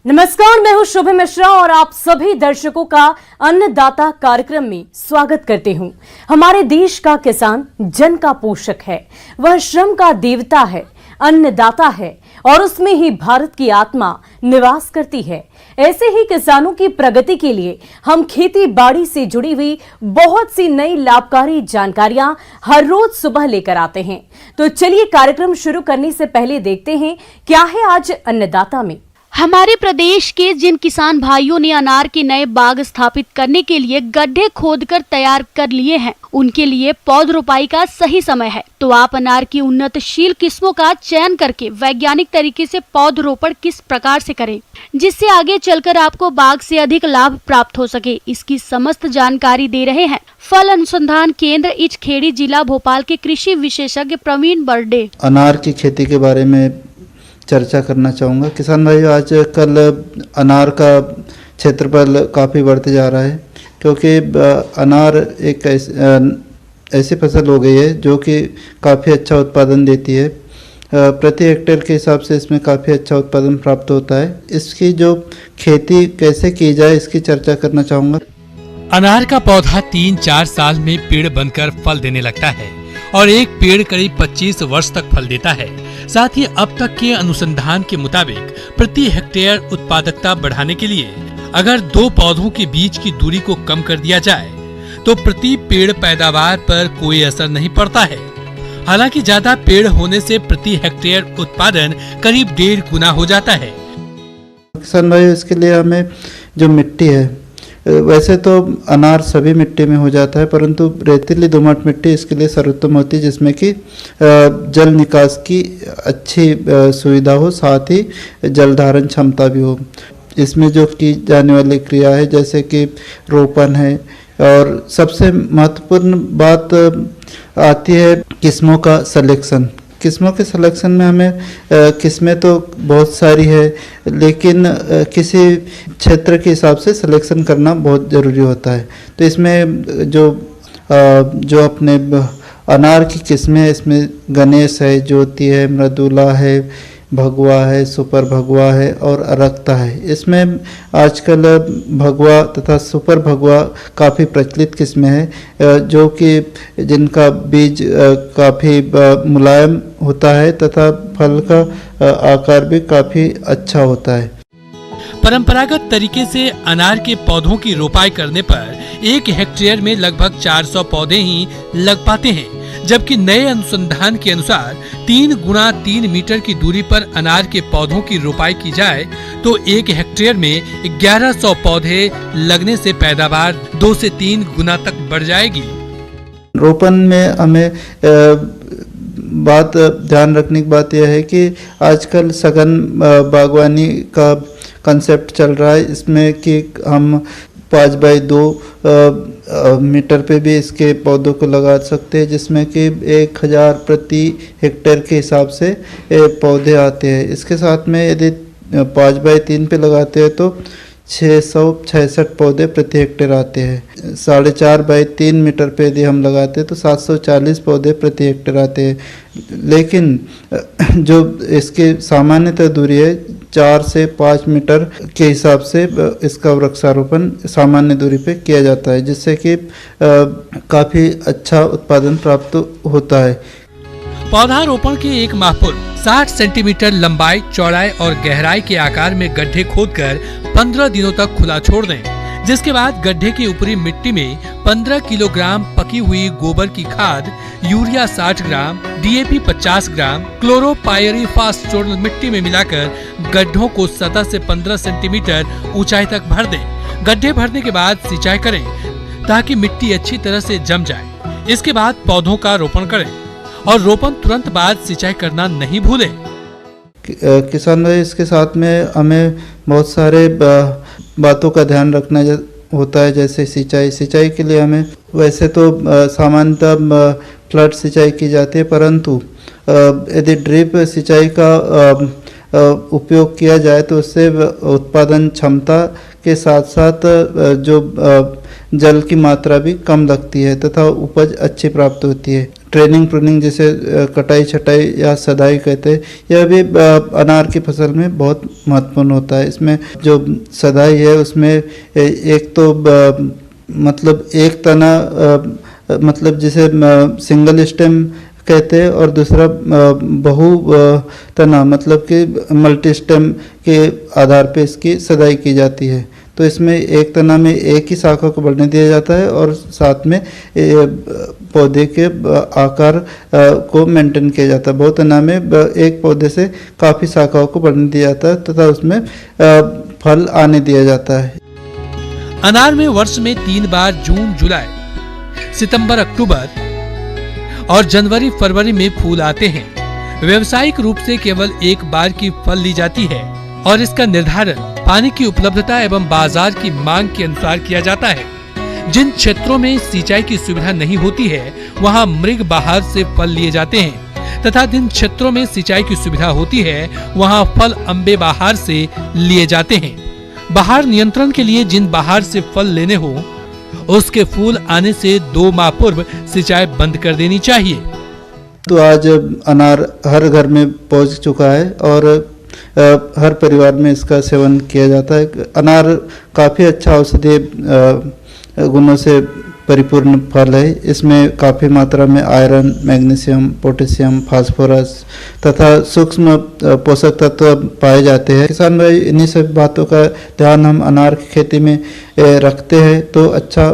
नमस्कार, मैं हूं शुभ मिश्रा और आप सभी दर्शकों का अन्नदाता कार्यक्रम में स्वागत करती हूं। हमारे देश का किसान जन का पोषक है, वह श्रम का देवता है, अन्नदाता है और उसमें ही भारत की आत्मा निवास करती है। ऐसे ही किसानों की प्रगति के लिए हम खेती बाड़ी से जुड़ी हुई बहुत सी नई लाभकारी जानकारियां हर रोज सुबह लेकर आते हैं। तो चलिए कार्यक्रम शुरू करने से पहले देखते हैं क्या है आज अन्नदाता में। हमारे प्रदेश के जिन किसान भाइयों ने अनार के नए बाग स्थापित करने के लिए गड्ढे खोदकर तैयार कर लिए हैं, उनके लिए पौध रोपाई का सही समय है। तो आप अनार की उन्नतशील किस्मों का चयन करके वैज्ञानिक तरीके से पौध रोपण किस प्रकार से करें, जिससे आगे चलकर आपको बाग से अधिक लाभ प्राप्त हो सके, इसकी समस्त जानकारी दे रहे हैं फल अनुसंधान केंद्र इचखेड़ी, जिला भोपाल के कृषि विशेषज्ञ प्रवीण बर्डे। अनार की खेती के बारे में चर्चा करना चाहूँगा। किसान भाइयों, आज कल अनार का क्षेत्रफल काफ़ी बढ़ते जा रहा है, क्योंकि अनार एक ऐसी फसल हो गई है जो कि काफ़ी अच्छा उत्पादन देती है। प्रति हेक्टेयर के हिसाब से इसमें काफ़ी अच्छा उत्पादन प्राप्त होता है। इसकी जो खेती कैसे की जाए, इसकी चर्चा करना चाहूँगा। अनार का पौधा 3-4 साल में पेड़ बनकर फल देने लगता है और एक पेड़ करीब 25 वर्ष तक फल देता है। साथ ही अब तक के अनुसंधान के मुताबिक प्रति हेक्टेयर उत्पादकता बढ़ाने के लिए अगर 2 पौधों के बीच की दूरी को कम कर दिया जाए तो प्रति पेड़ पैदावार पर कोई असर नहीं पड़ता है। हालांकि ज्यादा पेड़ होने से प्रति हेक्टेयर उत्पादन करीब 1.5 गुना हो जाता है। किसान भाई, इसके लिए हमें जो मिट्टी है, वैसे तो अनार सभी मिट्टी में हो जाता है, परंतु रेतीली दोमट मिट्टी इसके लिए सर्वोत्तम होती है, जिसमें कि जल निकास की अच्छी सुविधा हो, साथ ही जल धारण क्षमता भी हो। इसमें जो की जाने वाली क्रिया है, जैसे कि रोपण है, और सबसे महत्वपूर्ण बात आती है किस्मों का सिलेक्शन। किस्मों के सिलेक्शन में हमें किस्में तो बहुत सारी है, लेकिन किसी क्षेत्र के हिसाब से सिलेक्शन करना बहुत ज़रूरी होता है। तो इसमें जो अपने अनार की किस्में हैं, इसमें गणेश है, ज्योति है, मृदुला है, भगवा है, सुपर भगवा है और अरक्ता है। इसमें आजकल भगवा तथा सुपर भगवा काफ़ी प्रचलित किस्में हैं, जो कि जिनका बीज काफ़ी मुलायम होता है तथा फल का आकार भी काफ़ी अच्छा होता है। परंपरागत तरीके से अनार के पौधों की रोपाई करने पर 1 हेक्टेयर में लगभग 400 पौधे ही लग पाते हैं, जबकि नए अनुसंधान के अनुसार 3 गुणा 3 मीटर की दूरी पर अनार के पौधों की रोपाई की जाए तो 1 हेक्टेयर में 1100 पौधे लगने से पैदावार 2 से 3 गुना तक बढ़ जाएगी। रोपण में हमें ध्यान रखने की बात यह है कि आजकल सघन बागवानी का कंसेप्ट चल रहा है, इसमें कि हम 5x2 मीटर पे भी इसके पौधों को लगा सकते हैं, जिसमें कि 1000 प्रति हेक्टेयर के हिसाब से पौधे आते हैं। इसके साथ में यदि 5x3 पे लगाते हैं तो 666 पौधे प्रति हेक्टेयर आते हैं। 4.5x3 मीटर पे यदि हम लगाते हैं तो 740 पौधे प्रति हेक्टेयर आते हैं। लेकिन जो इसकी सामान्यतः दूरी है 4 से 5 मीटर के हिसाब से इसका वृक्षारोपण सामान्य दूरी पे किया जाता है, जिससे कि काफ़ी अच्छा उत्पादन प्राप्त होता है। पौधारोपण के 1 माह पूर्व 60 सेंटीमीटर लंबाई, चौड़ाई और गहराई के आकार में गड्ढे खोदकर 15 दिनों तक खुला छोड़ दें, जिसके बाद गड्ढे की ऊपरी मिट्टी में 15 किलोग्राम पकी हुई गोबर की खाद, यूरिया 60 ग्राम, DAP 50 ग्राम, क्लोरोपायरीफास चूर्ण मिट्टी में मिलाकर गड्ढों को सतह से 15 सेंटीमीटर ऊंचाई तक भर दें। गड्ढे भरने के बाद सिंचाई करें ताकि मिट्टी अच्छी तरह से जम जाए। इसके बाद पौधों का रोपण करें और रोपण तुरंत बाद सिंचाई करना नहीं भूलें। किसान भाई, इसके साथ में हमें बहुत सारे बातों का ध्यान रखना होता है, जैसे सिंचाई के लिए हमें वैसे तो सामान्यतः फ्लड सिंचाई की जाती है, परंतु यदि ड्रिप सिंचाई का उपयोग किया जाए तो उससे उत्पादन क्षमता के साथ साथ जो जल की मात्रा भी कम लगती है तथा उपज अच्छी प्राप्त होती है। ट्रेनिंग प्रूनिंग जिसे कटाई छटाई या सदाई कहते हैं, यह भी अनार की फसल में बहुत महत्वपूर्ण होता है। इसमें जो सदाई है उसमें एक तो मतलब एक तना मतलब जिसे सिंगल स्टेम कहते हैं और दूसरा बहु तना मतलब कि मल्टी स्टेम के आधार पे इसकी सदाई की जाती है। तो इसमें एक तना में एक ही शाखा को बढ़ने दिया जाता है और साथ में पौधे के आकार को मेंटेन किया जाता है। बहु तना में एक पौधे से काफ़ी शाखाओं को बढ़ने दिया जाता है तथा उसमें फल आने दिया जाता है। अनार में वर्ष में 3 बार जून जुलाई, सितंबर अक्टूबर और जनवरी फरवरी में फूल आते हैं। व्यावसायिक रूप से केवल एक बार की फल ली जाती है और इसका निर्धारण पानी की उपलब्धता एवं बाजार की मांग के अनुसार किया जाता है। जिन क्षेत्रों में सिंचाई की सुविधा नहीं होती है वहां मृग बहार से फल लिए जाते हैं तथा जिन क्षेत्रों में सिंचाई की सुविधा होती है वहां फल अम्बे बहार से लिए जाते हैं। बहार नियंत्रण के लिए जिन बहार से फल लेने हो उसके फूल आने से 2 माह पूर्व सिंचाई बंद कर देनी चाहिए। तो आज अनार हर घर में पहुंच चुका है और हर परिवार में इसका सेवन किया जाता है। अनार काफ़ी अच्छा औषधीय गुणों से परिपूर्ण फल है। इसमें काफ़ी मात्रा में आयरन, मैग्नीशियम, पोटेशियम, फास्फोरस तथा सूक्ष्म पोषक तत्व पाए जाते हैं। किसान भाई इन्हीं सब बातों का ध्यान हम अनार की खेती में रखते हैं तो अच्छा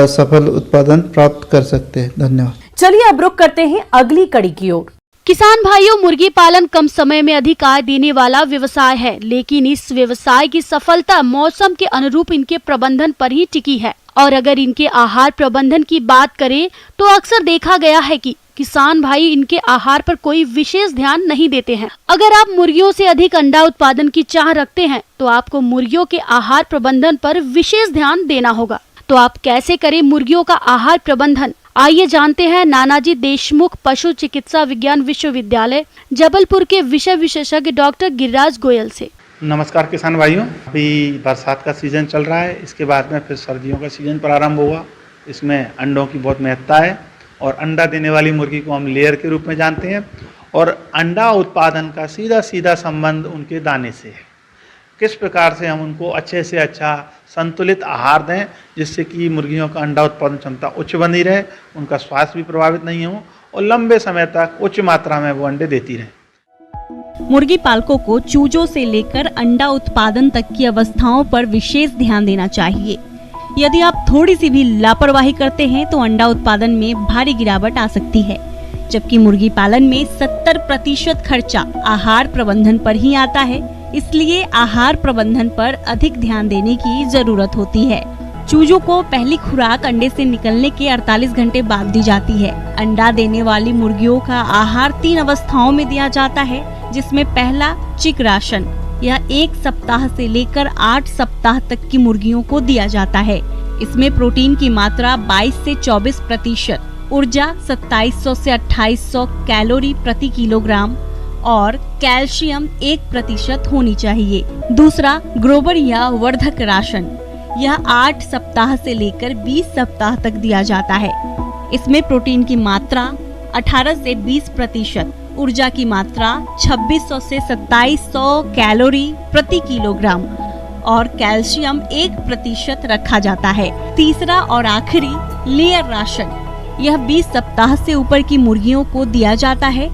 सफल उत्पादन प्राप्त कर सकते हैं। धन्यवाद। चलिए अब रुक करते हैं अगली कड़ी की ओर। किसान भाइयों, मुर्गी पालन कम समय में अधिक आय देने वाला व्यवसाय है, लेकिन इस व्यवसाय की सफलता मौसम के अनुरूप इनके प्रबंधन पर ही टिकी है। और अगर इनके आहार प्रबंधन की बात करें तो अक्सर देखा गया है कि किसान भाई इनके आहार पर कोई विशेष ध्यान नहीं देते हैं। अगर आप मुर्गियों से अधिक अंडा उत्पादन की चाह रखते हैं तो आपको मुर्गियों के आहार प्रबंधन पर विशेष ध्यान देना होगा। तो आप कैसे करें मुर्गियों का आहार प्रबंधन, आइए जानते हैं नानाजी देशमुख पशु चिकित्सा विज्ञान विश्वविद्यालय जबलपुर के विषय विशेषज्ञ डॉक्टर गिरिराज गोयल से। नमस्कार किसान भाइयों, अभी बरसात का सीज़न चल रहा है, इसके बाद में फिर सर्दियों का सीज़न प्रारंभ होगा। इसमें अंडों की बहुत महत्ता है और अंडा देने वाली मुर्गी को हम लेयर के रूप में जानते हैं और अंडा उत्पादन का सीधा सीधा संबंध उनके दाने से है। किस प्रकार से हम उनको अच्छे से अच्छा संतुलित आहार दें जिससे कि मुर्गियों का अंडा उत्पादन क्षमता उच्च बनी रहे, उनका स्वास्थ्य भी प्रभावित नहीं हो और लंबे समय तक उच्च मात्रा में वो अंडे देती रहे। मुर्गी पालकों को चूजों से लेकर अंडा उत्पादन तक की अवस्थाओं पर विशेष ध्यान देना चाहिए। यदि आप थोड़ी सी भी लापरवाही करते हैं तो अंडा उत्पादन में भारी गिरावट आ सकती है। जबकि मुर्गी पालन में 70% खर्चा आहार प्रबंधन पर ही आता है, इसलिए आहार प्रबंधन पर अधिक ध्यान देने की जरूरत होती है। चूजों को पहली खुराक अंडे से निकलने के 48 घंटे बाद दी जाती है। अंडा देने वाली मुर्गियों का आहार 3 अवस्थाओं में दिया जाता है, जिसमें पहला चिक राशन, यह 1 सप्ताह से लेकर 8 सप्ताह तक की मुर्गियों को दिया जाता है। इसमें प्रोटीन की मात्रा 22 से 24%, ऊर्जा 2700 से 2800 कैलोरी प्रति किलोग्राम और कैल्शियम 1% होनी चाहिए। दूसरा ग्रोवर या वर्धक राशन, यह 8 सप्ताह से लेकर 20 सप्ताह तक दिया जाता है। इसमें प्रोटीन की मात्रा 18 से 20%, ऊर्जा की मात्रा 2600 से 2700 कैलोरी प्रति किलोग्राम और कैल्शियम 1% रखा जाता है। तीसरा और आखिरी लेयर राशन, यह 20 सप्ताह से ऊपर की मुर्गियों को दिया जाता है।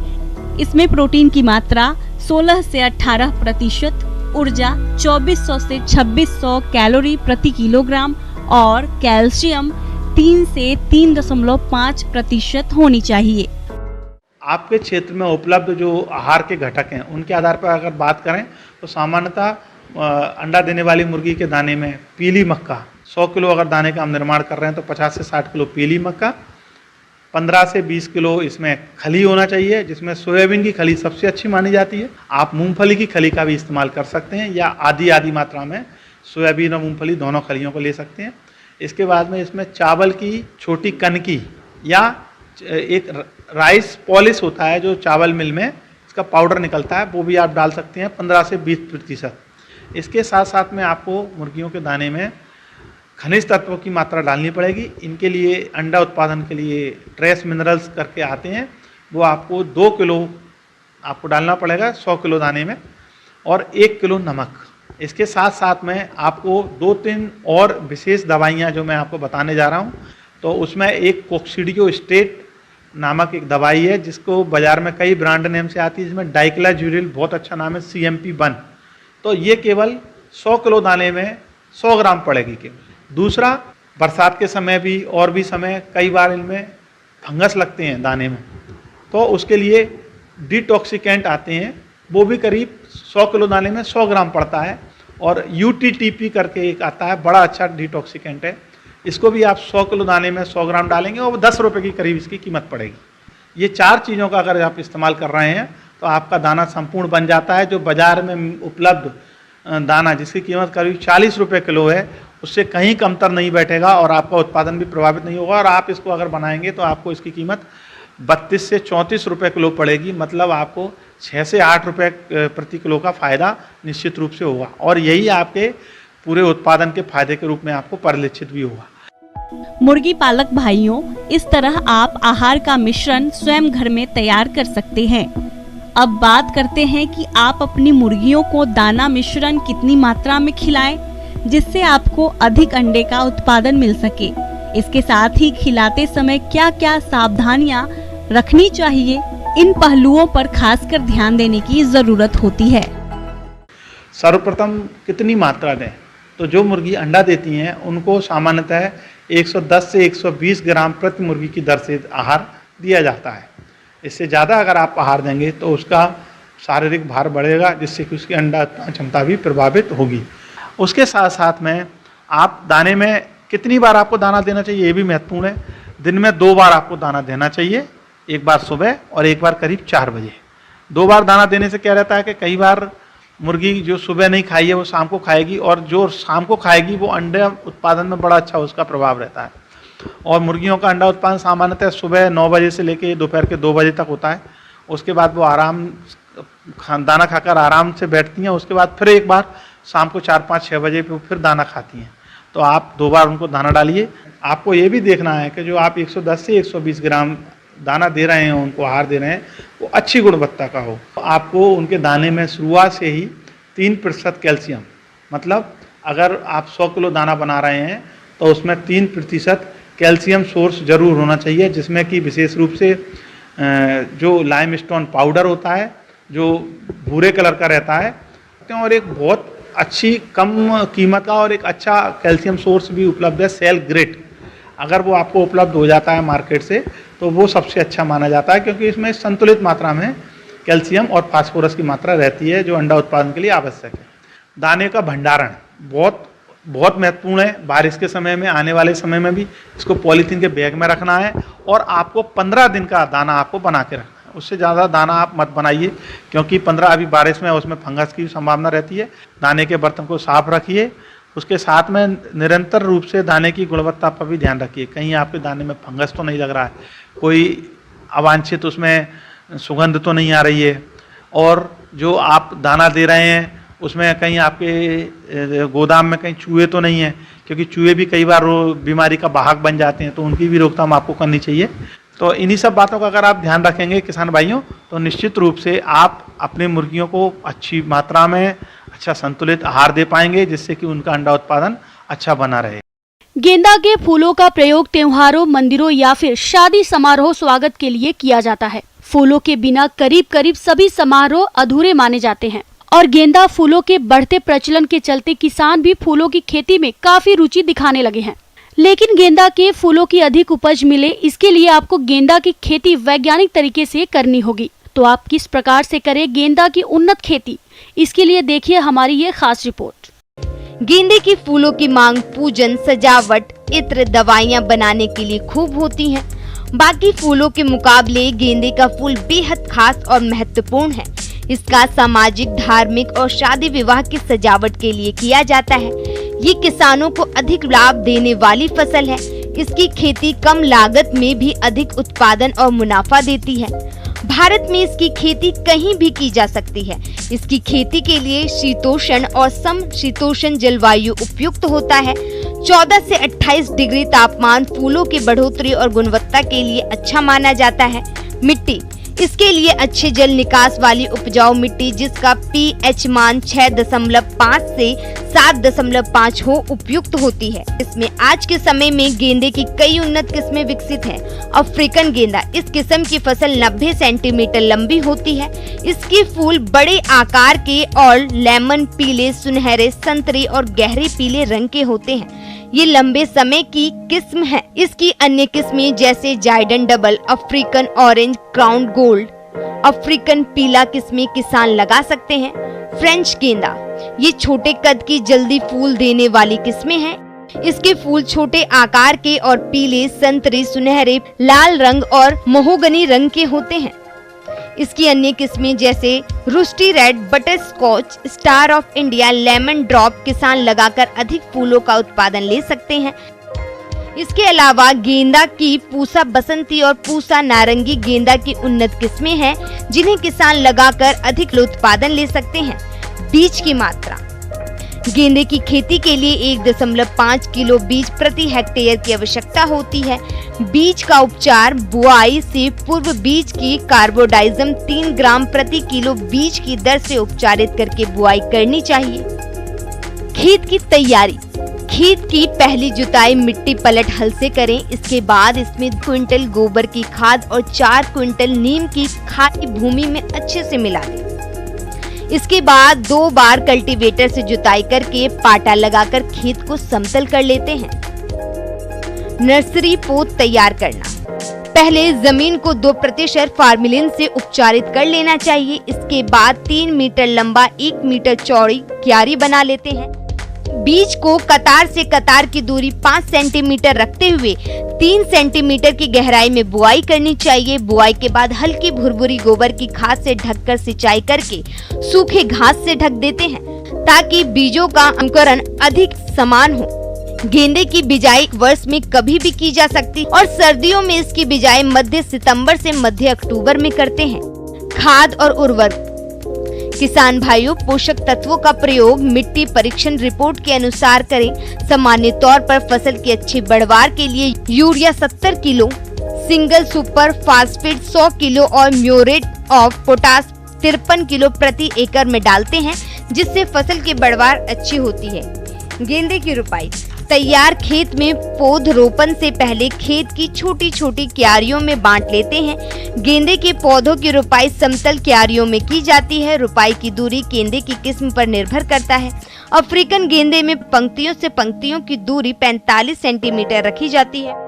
इसमें प्रोटीन की मात्रा 16 से 18%, ऊर्जा 2400 से 2600 कैलोरी प्रति किलोग्राम और कैल्शियम 3 से 3.5% होनी चाहिए। आपके क्षेत्र में उपलब्ध जो आहार के घटक हैं उनके आधार पर अगर बात करें तो सामान्यतः अंडा देने वाली मुर्गी के दाने में पीली मक्का 100 किलो अगर दाने का हम निर्माण कर रहे हैं तो 50 से 60 किलो पीली मक्का, 15 से 20 किलो इसमें खली होना चाहिए, जिसमें सोयाबीन की खली सबसे अच्छी मानी जाती है। आप मूंगफली की खली का भी इस्तेमाल कर सकते हैं या आधी मात्रा में सोयाबीन और मूंगफली दोनों खलियों को ले सकते हैं। इसके बाद में इसमें चावल की छोटी कनकी या एक राइस पॉलिश होता है जो चावल मिल में इसका पाउडर निकलता है, वो भी आप डाल सकते हैं 15 से 20%। इसके साथ साथ में आपको मुर्गियों के दाने में खनिज तत्वों की मात्रा डालनी पड़ेगी। इनके लिए अंडा उत्पादन के लिए ट्रेस मिनरल्स करके आते हैं, वो आपको 2 किलो आपको डालना पड़ेगा 100 किलो दाने में, और 1 किलो नमक। इसके साथ साथ में आपको 2-3 और विशेष दवाइयाँ जो मैं आपको बताने जा रहा हूँ, तो उसमें एक कोक्सीडियो स्टेट नामक एक दवाई है जिसको बाज़ार में कई ब्रांड नेम से आती है, जिसमें डाइक्लाज्यूरिल बहुत अच्छा नाम है CMP1। तो ये केवल 100 किलो दाने में 100 ग्राम पड़ेगी केवल। दूसरा, बरसात के समय भी और भी समय कई बार इनमें फंगस लगते हैं दाने में, तो उसके लिए डिटॉक्सिकेंट आते हैं, वो भी करीब 100 किलो दाने में 100 ग्राम पड़ता है। और UTTP करके एक आता है, बड़ा अच्छा डिटॉक्सिकेंट है, इसको भी आप 100 किलो दाने में 100 ग्राम डालेंगे और 10 रुपये की करीब इसकी कीमत पड़ेगी। ये 4 चीज़ों का अगर आप इस्तेमाल कर रहे हैं तो आपका दाना संपूर्ण बन जाता है। जो बाज़ार में उपलब्ध दाना जिसकी कीमत करीब 40 रुपये किलो है, उससे कहीं कमतर नहीं बैठेगा और आपका उत्पादन भी प्रभावित नहीं होगा। और आप इसको अगर बनाएंगे तो आपको इसकी कीमत 32 से 34 रुपये किलो पड़ेगी, मतलब आपको 6 से 8 रुपये प्रति किलो का फ़ायदा निश्चित रूप से होगा, और यही आपके पूरे उत्पादन के फायदे के रूप में आपको परिलक्षित भी होगा। मुर्गी पालक भाइयों, इस तरह आप आहार का मिश्रण स्वयं घर में तैयार कर सकते हैं। अब बात करते हैं कि आप अपनी मुर्गियों को दाना मिश्रण कितनी मात्रा में खिलाएं जिससे आपको अधिक अंडे का उत्पादन मिल सके। इसके साथ ही खिलाते समय क्या क्या सावधानियां रखनी चाहिए, इन पहलुओं पर खासकर ध्यान देने की जरूरत होती है। सर्वप्रथम कितनी मात्रा दें, तो जो मुर्गी अंडा देती हैं उनको सामान्यतः 110 से 120 ग्राम प्रति मुर्गी की दर से आहार दिया जाता है। इससे ज़्यादा अगर आप आहार देंगे तो उसका शारीरिक भार बढ़ेगा, जिससे कि उसकी अंडा क्षमता भी प्रभावित होगी। उसके साथ साथ में आप दाने में कितनी बार आपको दाना देना चाहिए, ये भी महत्वपूर्ण है। दिन में 2 बार आपको दाना देना चाहिए, एक बार सुबह और एक बार करीब 4 बजे। 2 बार दाना देने से क्या रहता है कि कई बार मुर्गी जो सुबह नहीं खाई है वो शाम को खाएगी, और जो शाम को खाएगी वो अंडे उत्पादन में बड़ा अच्छा उसका प्रभाव रहता है। और मुर्गियों का अंडा उत्पादन सामान्यतः सुबह 9 बजे से लेकर दोपहर के 2 बजे तक होता है। उसके बाद वो दाना खाकर आराम से बैठती हैं, उसके बाद फिर एक बार शाम को 4, 5, 6 बजे पे फिर दाना खाती हैं। तो आप 2 बार उनको दाना डालिए। आपको ये भी देखना है कि जो आप 110 से 120 ग्राम दाना दे रहे हैं, उनको आहार दे रहे हैं, वो अच्छी गुणवत्ता का हो। आपको उनके दाने में शुरुआत से ही 3% कैल्शियम, मतलब अगर आप 100 किलो दाना बना रहे हैं तो उसमें 3% कैल्शियम सोर्स जरूर होना चाहिए, जिसमें कि विशेष रूप से जो लाइमस्टोन पाउडर होता है जो भूरे कलर का रहता है, और एक बहुत अच्छी कम कीमत का और एक अच्छा कैल्शियम सोर्स भी उपलब्ध है सेल ग्रेट। अगर वो आपको उपलब्ध हो जाता है मार्केट से तो वो सबसे अच्छा माना जाता है, क्योंकि इसमें संतुलित मात्रा में कैल्शियम और फास्फोरस की मात्रा रहती है जो अंडा उत्पादन के लिए आवश्यक है। दाने का भंडारण बहुत महत्वपूर्ण है। बारिश के समय में, आने वाले समय में भी इसको पॉलीथीन के बैग में रखना है, और आपको 15 दिन का दाना आपको बना के रखना है। उससे ज़्यादा दाना आप मत बनाइए, क्योंकि 15 अभी बारिश में उसमें फंगस की संभावना रहती है। दाने के बर्तन को साफ रखिए। उसके साथ में निरंतर रूप से दाने की गुणवत्ता पर भी ध्यान रखिए, कहीं आपके दाने में फंगस तो नहीं लग रहा है, कोई अवांछित उसमें सुगंध तो नहीं आ रही है, और जो आप दाना दे रहे हैं उसमें कहीं आपके गोदाम में कहीं चूहे तो नहीं है, क्योंकि चूहे भी कई बार बीमारी का वाहक बन जाते हैं, तो उनकी भी रोकथाम आपको करनी चाहिए। तो इन्हीं सब बातों का अगर आप ध्यान रखेंगे किसान भाइयों, तो निश्चित रूप से आप अपने मुर्गियों को अच्छी मात्रा में अच्छा संतुलित आहार दे पाएंगे, जिससे कि उनका अंडा उत्पादन अच्छा बना रहे। गेंदा के फूलों का प्रयोग त्योहारों, मंदिरों या फिर शादी समारोह स्वागत के लिए किया जाता है। फूलों के बिना करीब करीब सभी समारोह अधूरे माने जाते हैं, और गेंदा फूलों के बढ़ते प्रचलन के चलते किसान भी फूलों की खेती में काफी रुचि दिखाने लगे हैं। लेकिन गेंदा के फूलों की अधिक उपज मिले, इसके लिए आपको गेंदा की खेती वैज्ञानिक तरीके से करनी होगी। तो आप किस प्रकार से करें गेंदा की उन्नत खेती, इसके लिए देखिए हमारी ये खास रिपोर्ट। गेंदे के फूलों की मांग पूजन, सजावट, इत्र, दवाइयाँ बनाने के लिए खूब होती है। बाकी फूलों के मुकाबले गेंदे का फूल बेहद खास और महत्वपूर्ण है। इसका सामाजिक, धार्मिक और शादी विवाह की सजावट के लिए किया जाता है। ये किसानों को अधिक लाभ देने वाली फसल है। इसकी खेती कम लागत में भी अधिक उत्पादन और मुनाफा देती है। भारत में इसकी खेती कहीं भी की जा सकती है। इसकी खेती के लिए शीतोष्ण और समशीतोष्ण जलवायु उपयुक्त होता है, 14 से 28 डिग्री तापमान फूलों की बढ़ोतरी और गुणवत्ता के लिए अच्छा माना जाता है। मिट्टी, इसके लिए अच्छे जल निकास वाली उपजाऊ मिट्टी जिसका pH मान 6.5 से 7.5 हो उपयुक्त होती है। इसमें आज के समय में गेंदे की कई उन्नत किस्में विकसित हैं। अफ्रीकन गेंदा, इस किस्म की फसल 90 सेंटीमीटर लंबी होती है। इसके फूल बड़े आकार के और लेमन पीले, सुनहरे, संतरी और गहरे पीले रंग के होते हैं। ये लंबे समय की किस्म है। इसकी अन्य किस्में जैसे जायडन double, African orange, crown gold, African पीला किस्में किसान लगा सकते हैं। फ्रेंच गेंदा, ये छोटे कद की जल्दी फूल देने वाली किस्में हैं। इसके फूल छोटे आकार के और पीले, संतरी, सुनहरे, लाल रंग और महोगनी रंग के होते हैं। इसकी अन्य किस्में जैसे rusty red, butter scotch, star of India, lemon drop किसान लगाकर अधिक फूलों का उत्पादन ले सकते हैं। इसके अलावा गेंदा की पूसा बसंती और पूसा नारंगी गेंदा की उन्नत किस्में हैं जिन्हें किसान लगाकर अधिक उत्पादन ले सकते हैं। बीज की मात्रा, गेंदे की खेती के लिए 1.5 किलो बीज प्रति हेक्टेयर की आवश्यकता होती है। बीज का उपचार, बुआई से पूर्व बीज की कार्बोडाइजम 3 ग्राम प्रति किलो बीज की दर से उपचारित करके बुआई करनी चाहिए। खेत की तैयारी, खेत की पहली जुताई मिट्टी पलट हल से करें। इसके बाद इसमें 2 क्विंटल गोबर की खाद और 4 क्विंटल नीम की खाद भूमि में अच्छे से मिला दें। इसके बाद 2 बार कल्टीवेटर से जुताई करके पाटा लगाकर खेत को समतल कर लेते हैं। नर्सरी पोत तैयार करना, पहले जमीन को 2% फार्मिलिन से उपचारित कर लेना चाहिए। इसके बाद 3 मीटर लंबा 1 मीटर चौड़ी क्यारी बना लेते हैं। बीज को कतार से कतार की दूरी 5 सेंटीमीटर रखते हुए 3 सेंटीमीटर की गहराई में बुआई करनी चाहिए। बुआई के बाद हल्की भुरभुरी गोबर की खाद से ढककर सिंचाई करके सूखे घास से ढक देते हैं ताकि बीजों का अंकुरण अधिक समान हो। गेंदे की बिजाई वर्ष में कभी भी की जा सकती और सर्दियों में इसकी बिजाई मध्य सितंबर से मध्य अक्टूबर में करते हैं। खाद और उर्वरक, किसान भाइयों, पोषक तत्वों का प्रयोग मिट्टी परीक्षण रिपोर्ट के अनुसार करें। सामान्य तौर पर फसल की अच्छी बढ़वार के लिए urea 70 kilo, single super phosphate 100 kilo और म्यूरेट ऑफ पोटाश 53 किलो प्रति एकड़ में डालते हैं जिससे फसल की बढ़वार अच्छी होती है। गेंदे की रोपाई, तैयार खेत में पौध रोपण से पहले खेत की छोटी छोटी क्यारियों में बांट लेते हैं। गेंदे के पौधों की रोपाई समतल क्यारियों में की जाती है। रोपाई की दूरी गेंदे की किस्म पर निर्भर करता है। अफ्रीकन गेंदे में पंक्तियों से पंक्तियों की दूरी 45 सेंटीमीटर रखी जाती है।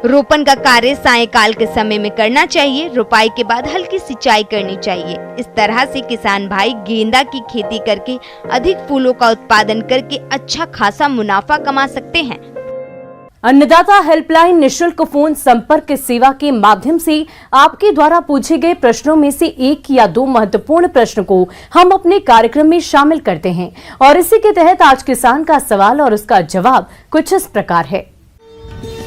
रोपण का कार्य सायंकाल के समय में करना चाहिए। रोपाई के बाद हल्की सिंचाई करनी चाहिए। इस तरह से किसान भाई गेंदा की खेती करके अधिक फूलों का उत्पादन करके अच्छा खासा मुनाफा कमा सकते हैं। अन्नदाता हेल्पलाइन निशुल्क फोन संपर्क सेवा के माध्यम से आपके द्वारा पूछे गए प्रश्नों में से 1 या 2 महत्वपूर्ण प्रश्न को हम अपने कार्यक्रम में शामिल करते हैं और इसी के तहत आज किसान का सवाल और उसका जवाब कुछ इस प्रकार है।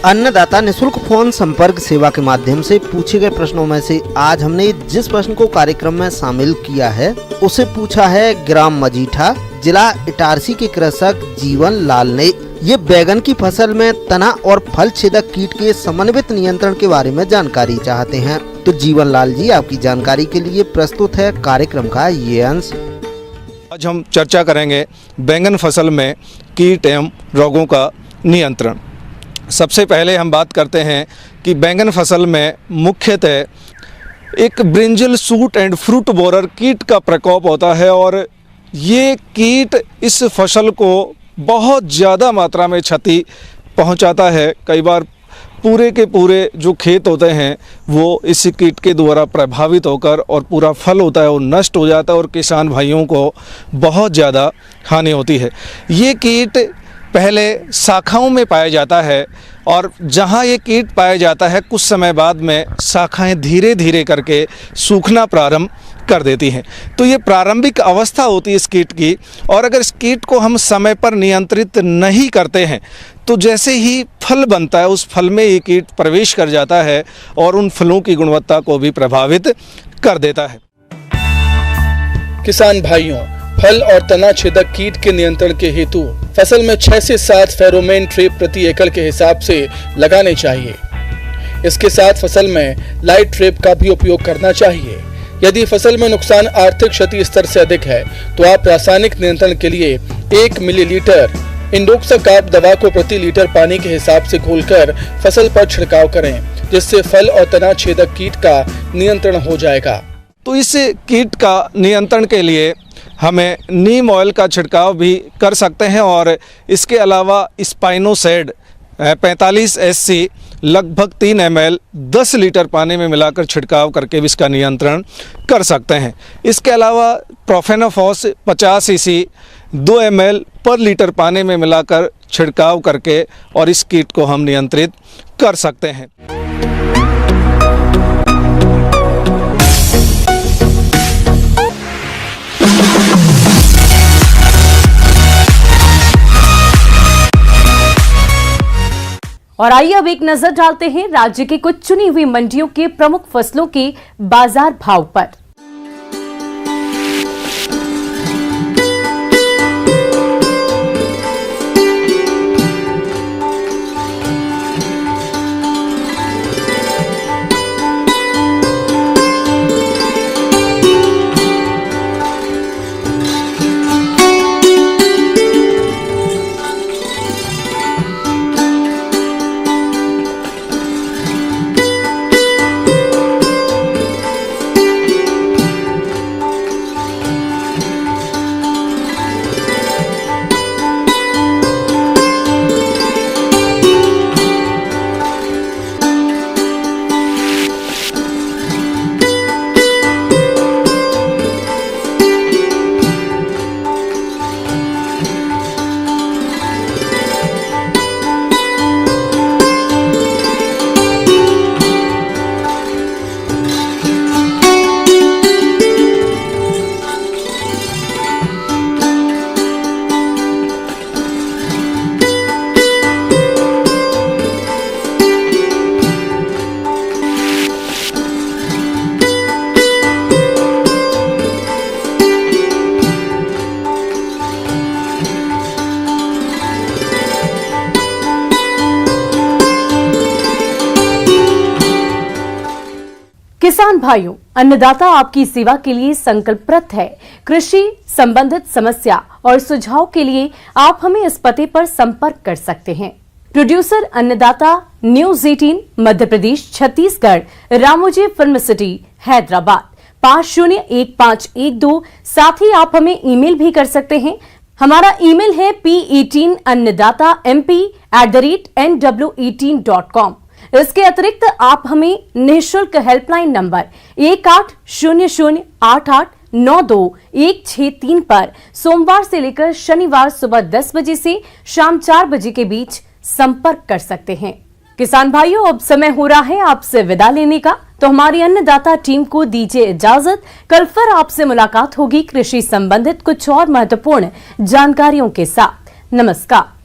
अन्नदाता निशुल्क फोन संपर्क सेवा के माध्यम से पूछे गए प्रश्नों में से आज हमने जिस प्रश्न को कार्यक्रम में शामिल किया है उसे पूछा है ग्राम मजीठा, जिला इटारसी के कृषक जीवन लाल ने। ये बैगन की फसल में तना और फल छेदक कीट के समन्वित नियंत्रण के बारे में जानकारी चाहते हैं। तो जीवन लाल जी, आपकी जानकारी के लिए प्रस्तुत है कार्यक्रम का ये अंश। आज हम चर्चा करेंगे बैंगन फसल में कीट एवं रोगों का नियंत्रण। सबसे पहले हम बात करते हैं कि बैंगन फसल में मुख्यतः एक brinjal suit and fruit borer कीट का प्रकोप होता है और ये कीट इस फसल को बहुत ज़्यादा मात्रा में क्षति पहुंचाता है। कई बार पूरे के पूरे जो खेत होते हैं वो इस कीट के द्वारा प्रभावित होकर और पूरा फल होता है वो नष्ट हो जाता है और किसान भाइयों को बहुत ज़्यादा हानि होती है। ये कीट पहले शाखाओं में पाया जाता है और जहाँ ये कीट पाया जाता है कुछ समय बाद में शाखाएं धीरे धीरे करके सूखना प्रारंभ कर देती हैं। तो ये प्रारंभिक अवस्था होती है इस कीट की और अगर इस कीट को हम समय पर नियंत्रित नहीं करते हैं तो जैसे ही फल बनता है उस फल में ये कीट प्रवेश कर जाता है और उन फलों की गुणवत्ता को भी प्रभावित कर देता है। किसान भाइयों, फल और तना छेदक कीट के नियंत्रण के हेतु फसल में 6 से 7 फेरोमोन ट्रैप प्रति एकड़ के हिसाब से लगाने चाहिए। इसके साथ फसल में लाइट ट्रैप का भी उपयोग करना चाहिए। यदि फसल में नुकसान आर्थिक क्षति स्तर से अधिक है तो आप रासायनिक नियंत्रण के लिए 1 मिलीलीटर इंडोक्साकार्ब दवा को प्रति लीटर पानी के हिसाब से घोलकर फसल पर छिड़काव करें, जिससे फल और तना छेदक कीट का नियंत्रण हो जाएगा। तो इस कीट का नियंत्रण के लिए हमें नीम ऑयल का छिड़काव भी कर सकते हैं और इसके अलावा स्पाइनोसेड 45 SC लगभग 3 ml 10 लीटर पानी में मिलाकर छिड़काव करके भी इसका नियंत्रण कर सकते हैं। इसके अलावा प्रोफेनोफॉस 50 cc 2 ml पर लीटर पानी में मिलाकर छिड़काव करके और इस कीट को हम नियंत्रित कर सकते हैं। और आइए अब एक नजर डालते हैं राज्य की कुछ चुनी हुई मंडियों के प्रमुख फसलों के बाजार भाव पर। किसान भाइयों, अन्नदाता आपकी सेवा के लिए संकल्परत है। कृषि संबंधित समस्या और सुझाव के लिए आप हमें इस पते पर संपर्क कर सकते हैं। प्रोड्यूसर अन्नदाता, news 18 Madhya Pradesh Chhattisgarh, Ramoji film city Hyderabad 501512। साथ ही आप हमें ईमेल भी कर सकते हैं। हमारा ईमेल है p18annadatamp@nw18.com। इसके अतिरिक्त आप हमें निःशुल्क हेल्पलाइन नंबर 180088921663 पर सोमवार से लेकर शनिवार सुबह 10 बजे से शाम 4 बजे के बीच संपर्क कर सकते हैं। किसान भाइयों, अब समय हो रहा है आपसे विदा लेने का, तो हमारी अन्नदाता टीम को दीजिए इजाजत। कल फिर आपसे मुलाकात होगी कृषि संबंधित कुछ और महत्वपूर्ण जानकारियों के साथ। नमस्कार।